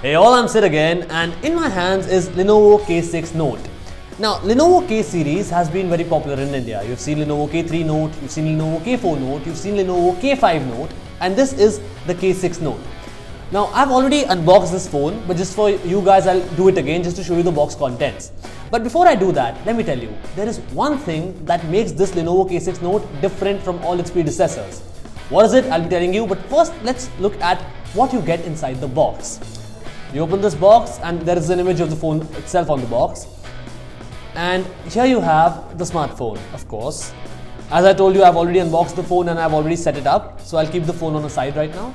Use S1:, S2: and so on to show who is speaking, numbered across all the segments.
S1: Hey all, I'm Sid again, and in my hands is Lenovo K6 Note. Now, Lenovo K series has been very popular in India. You've seen Lenovo K3 Note, you've seen Lenovo K4 Note, you've seen Lenovo K5 Note, and this is the K6 Note. Now, I've already unboxed this phone, but just for you guys, I'll do it again just to show you the box contents. But before I do that, let me tell you, there is one thing that makes this Lenovo K6 Note different from all its predecessors. What is it? I'll be telling you, but first let's look at what you get inside the box. You open this box and there is an image of the phone itself on the box. And here you have the smartphone, of course. As I told you, I've already unboxed the phone and I've already set it up. So I'll keep the phone on the side right now.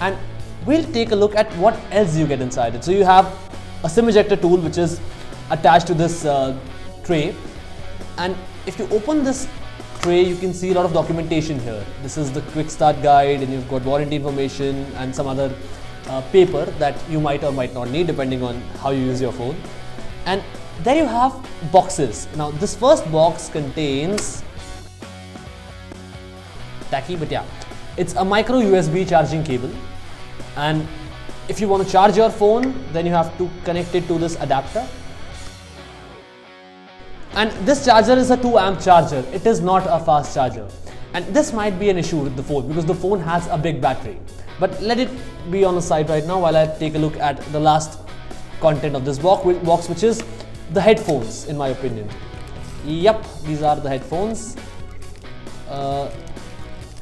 S1: And we'll take a look at what else you get inside it. So you have a SIM ejector tool which is attached to this tray. And if you open this tray, you can see a lot of documentation here. This is the quick start guide, and you've got warranty information and some other paper that you might or might not need depending on how you use your phone. And there you have boxes. Now this first box contains tacky, but yeah, it's a micro USB charging cable. And if you want to charge your phone, then you have to connect it to this adapter. And this charger is a 2 amp charger. It is not a fast charger. And this might be an issue with the phone because the phone has a big battery. But let it be on the side right now while I take a look at the last content of this box, which is the headphones, in my opinion. Yep, these are the headphones.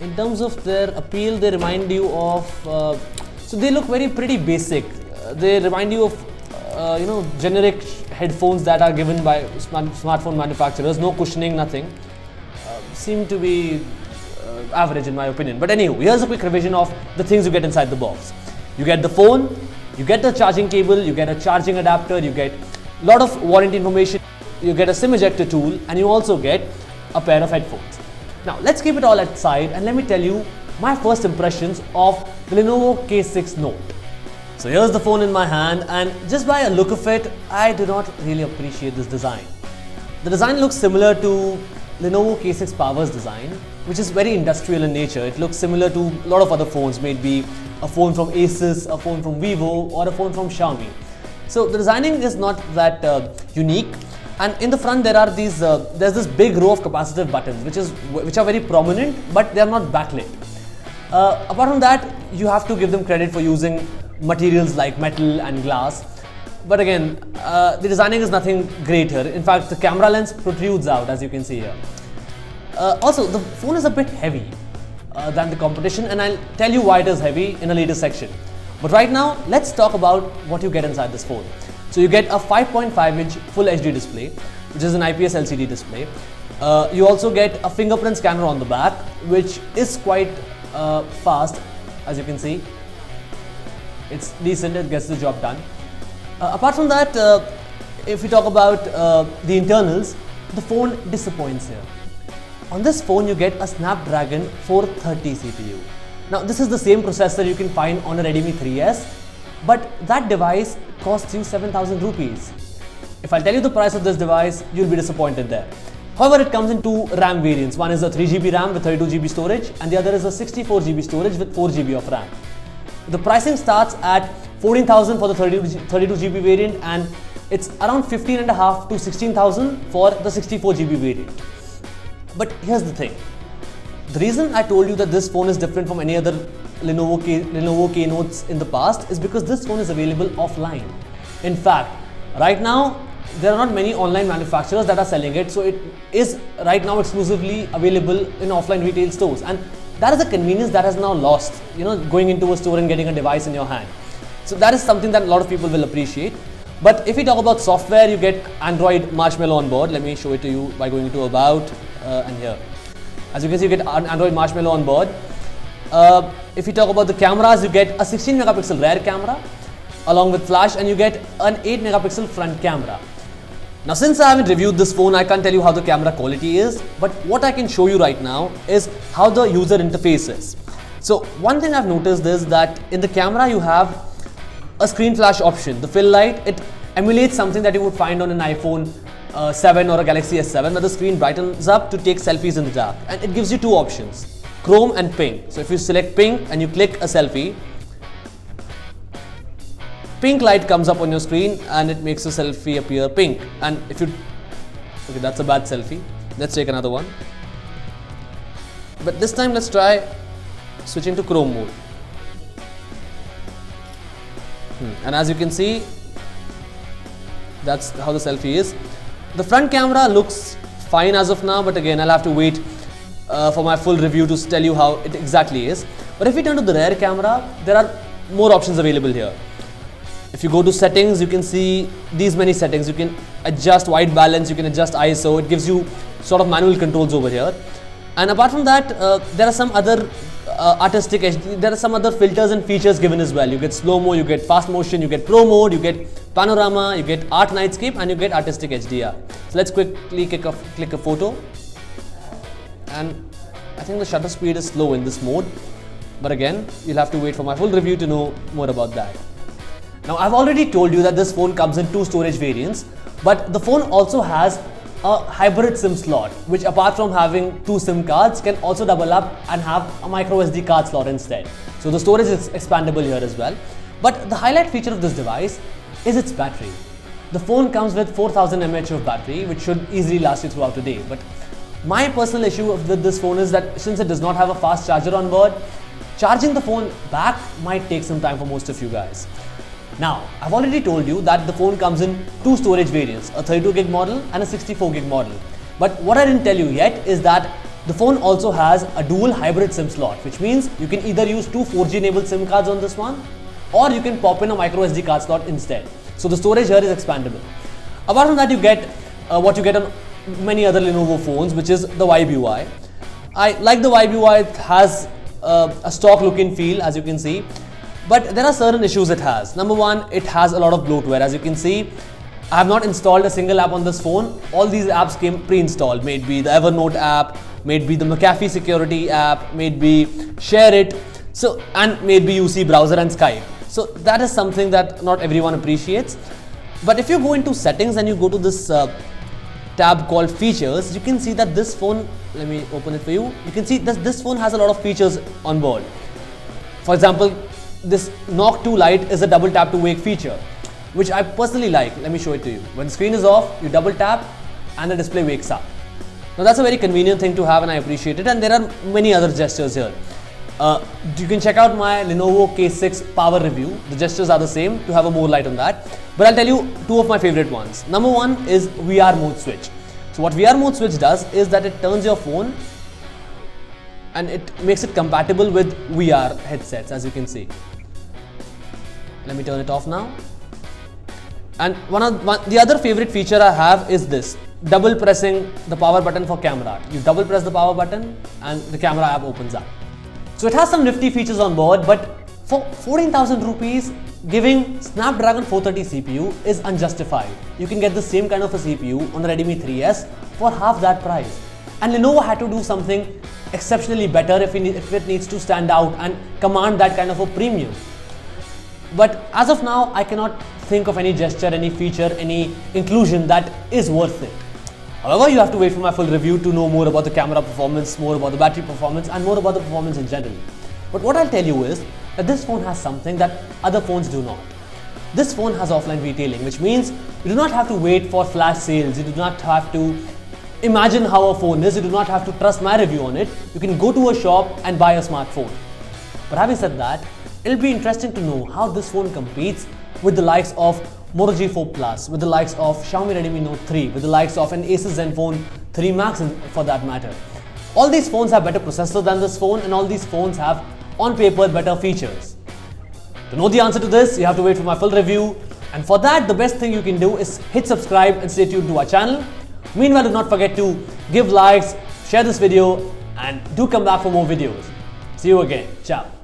S1: In terms of their appeal, they remind you of, so they look pretty basic. They remind you of, generic headphones that are given by smartphone manufacturers. No cushioning, nothing. Seem to be average in my opinion. But anyway, here's a quick revision of the things you get inside the box. You get the phone, you get the charging cable, you get a charging adapter, you get a lot of warranty information, you get a SIM ejector tool, and you also get a pair of headphones. Now let's keep it all aside and let me tell you my first impressions of the Lenovo K6 Note. So here's the phone in my hand, and just by a look of it, I do not really appreciate this design. The design looks similar to Lenovo K6 Power's design, which is very industrial in nature. It looks similar to a lot of other phones, maybe a phone from Asus, a phone from Vivo, or a phone from Xiaomi. So the designing is not that unique. And in the front there are these, there's this big row of capacitive buttons, which are very prominent, but they are not backlit. Apart from that, you have to give them credit for using materials like metal and glass. But again, the designing is nothing great here. In fact, the camera lens protrudes out, as you can see here. Also, the phone is a bit heavy than the competition, and I'll tell you why it is heavy in a later section. But right now, let's talk about what you get inside this phone. So you get a 5.5-inch Full HD display, which is an IPS LCD display. You also get a fingerprint scanner on the back, which is quite fast, as you can see. It's decent, it gets the job done. Apart from that, if we talk about the internals, the phone disappoints here. On this phone, you get a Snapdragon 430 CPU. Now, this is the same processor you can find on a Redmi 3S, but that device costs you 7,000 rupees. If I tell you the price of this device, you'll be disappointed there. However, it comes in two RAM variants. One is a 3GB RAM with 32GB storage, and the other is a 64GB storage with 4GB of RAM. The pricing starts at 14,000 for the 32GB variant, and it's around 15,500 to 16,000 for the 64GB variant. But here's the thing. The reason I told you that this phone is different from any other Lenovo K Notes in the past is because this phone is available offline. In fact, right now, there are not many online manufacturers that are selling it, so it is right now exclusively available in offline retail stores. And that is a convenience that has now lost, going into a store and getting a device in your hand. So that is something that a lot of people will appreciate. But if we talk about software, you get Android Marshmallow on board. Let me show it to you by going to About and here. As you can see, you get Android Marshmallow on board. If you talk about the cameras, you get a 16 megapixel rear camera along with flash, and you get an 8 megapixel front camera. Now, since I haven't reviewed this phone, I can't tell you how the camera quality is, but what I can show you right now is how the user interface is. So one thing I've noticed is that in the camera you have a screen flash option. The fill light, it emulates something that you would find on an iPhone 7 or a Galaxy S7, where the screen brightens up to take selfies in the dark, and it gives you two options, Chrome and Ping. So if you select Ping and you click a selfie, pink light comes up on your screen and it makes the selfie appear pink. And if you, okay, that's a bad selfie. Let's take another one. But this time let's try switching to Chrome mode. And as you can see, that's how the selfie is. The front camera looks fine as of now, but again I'll have to wait for my full review to tell you how it exactly is. But if we turn to the rear camera, there are more options available here. If you go to settings, you can see these many settings. You can adjust white balance, you can adjust ISO. It gives you sort of manual controls over here. And apart from that, there are some other artistic, there are some other filters and features given as well. You get slow-mo, you get fast motion, you get pro mode, you get panorama, you get art nightscape, and you get artistic HDR. So let's quickly click a photo. And I think the shutter speed is slow in this mode. But again, you'll have to wait for my full review to know more about that. Now, I've already told you that this phone comes in 2 storage variants, but the phone also has a hybrid SIM slot, which apart from having 2 SIM cards, can also double up and have a micro SD card slot instead. So the storage is expandable here as well. But the highlight feature of this device is its battery. The phone comes with 4000 mAh of battery, which should easily last you throughout the day. But my personal issue with this phone is that since it does not have a fast charger on board, charging the phone back might take some time for most of you guys. Now, I've already told you that the phone comes in 2 storage variants, a 32GB model and a 64GB model. But what I didn't tell you yet is that the phone also has a dual hybrid SIM slot, which means you can either use 2 4G enabled SIM cards on this one, or you can pop in a micro SD card slot instead. So the storage here is expandable. Apart from that, you get what you get on many other Lenovo phones, which is the Vibe UI. I like the Vibe UI. It has a stock look and feel, as you can see. But there are certain issues it has. Number one, it has a lot of bloatware. As you can see, I have not installed a single app on this phone. All these apps came pre-installed. May it be the Evernote app, may it be the McAfee security app, may it be ShareIt, and may it be UC browser and Skype. So that is something that not everyone appreciates. But if you go into settings and you go to this tab called features, you can see that this phone, let me open it for you. You can see this phone has a lot of features on board. For example, this Knock 2 light is a double tap to wake feature, which I personally like. Let me show it to you. When the screen is off, you double tap and the display wakes up. Now that's a very convenient thing to have and I appreciate it, and there are many other gestures here. You can check out my Lenovo K6 power review. The gestures are the same to have a more light on that. But I'll tell you 2 of my favorite ones. Number one is VR mode switch. So what VR mode switch does is that it turns your phone and it makes it compatible with VR headsets, as you can see. Let me turn it off now. And the other favorite feature I have is this, double pressing the power button for camera. You double press the power button and the camera app opens up. So it has some nifty features on board, but for 14,000 rupees, giving Snapdragon 430 CPU is unjustified. You can get the same kind of a CPU on the Redmi 3S for half that price. And Lenovo had to do something exceptionally better if it needs to stand out and command that kind of a premium. But as of now, I cannot think of any gesture, any feature, any inclusion that is worth it. However, you have to wait for my full review to know more about the camera performance, more about the battery performance, and more about the performance in general. But what I'll tell you is that this phone has something that other phones do not. This phone has offline retailing, which means you do not have to wait for flash sales, you do not have to imagine how a phone is, you do not have to trust my review on it. You can go to a shop and buy a smartphone. But having said that, it'll be interesting to know how this phone competes with the likes of Moto G4 Plus, with the likes of Xiaomi Redmi Note 3, with the likes of an Asus Zenfone 3 Max for that matter. All these phones have better processors than this phone, and all these phones have on paper better features. To know the answer to this, you have to wait for my full review, and for that the best thing you can do is hit subscribe and stay tuned to our channel. Meanwhile, do not forget to give likes, share this video, and do come back for more videos. See you again. Ciao.